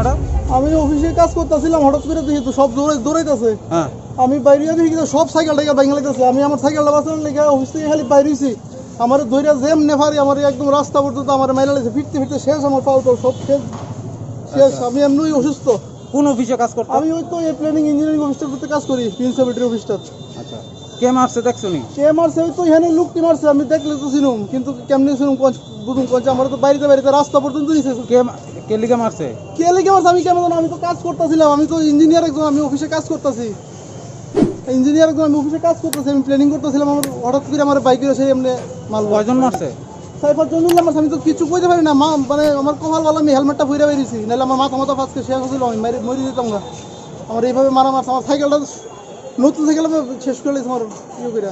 ঘটনাটা? আমি অফিসে কাজ করতেছিলাম, হঠাৎ করে দেখি তো সব দৌড়াইতেছে। হ্যাঁ, আমি বাইরে দেখি কিন্তু সব সাইকেলটাকে ভেঙে লাগতেছে। আমি আমার সাইকেলটা বাঁচানোর লেগে অফিস থেকে খালি বাইরে হয়েছি। আমার ধৈর্য জেম নেফারি আমার একদম রাস্তা পর্যন্ত আমার মাইরা লাগছে, ফিরতে ফিরতে শেষ, আমার পাও টাও সব শেষ শেষ। আমি এমনি অসুস্থ। কোন অফিসে কাজ করতো? আমি ওই তো এই প্ল্যানিং ইঞ্জিনিয়ারিং অফিসটার করতে কাজ করি, প্রিন্সিপালিটির অফিসটা। আচ্ছা, কে মারছে দেখছো নি? কে মারছে? ওই তো এখানে লোকটি মারছে, আমি দেখলে তো চিনুম, কিন্তু কেমনি চিনুম বুঝুম কোন আমার তো বাড়িতে বাড়িতে রাস্তা পর্যন্ত নিছে। কে লিগে মারছে? কে লেগে মারছে আমি কেমন জানো? আমি তো কাজ করতেছিলাম, আমি তো ইঞ্জিনিয়ার একজন, আমি অফিসে কাজ করতেছি, ইঞ্জিনিয়ার একজন, আমি অফিসে কাজ করতেছি, আমি প্ল্যানিং করতেছিলাম। আমার হঠাৎ করে আমার বাইকে এসে এমনি মাল কয়জন মারছে? 4-5 জন মিললাম। আমি তো কিছু কইতে পারি না, মানে আমার কপাল বলা, আমি হেলমেটটা পরে বেরিয়েছি, নাহলে আমার মাথা ফাঁসকে শেষ হয়েছিল, আমি মরে যেতাম না। আমার এইভাবে মারা মারছে, আমার সাইকেলটা নতুন সাইকেল আমি শেষ করে আমার ইয়ে করে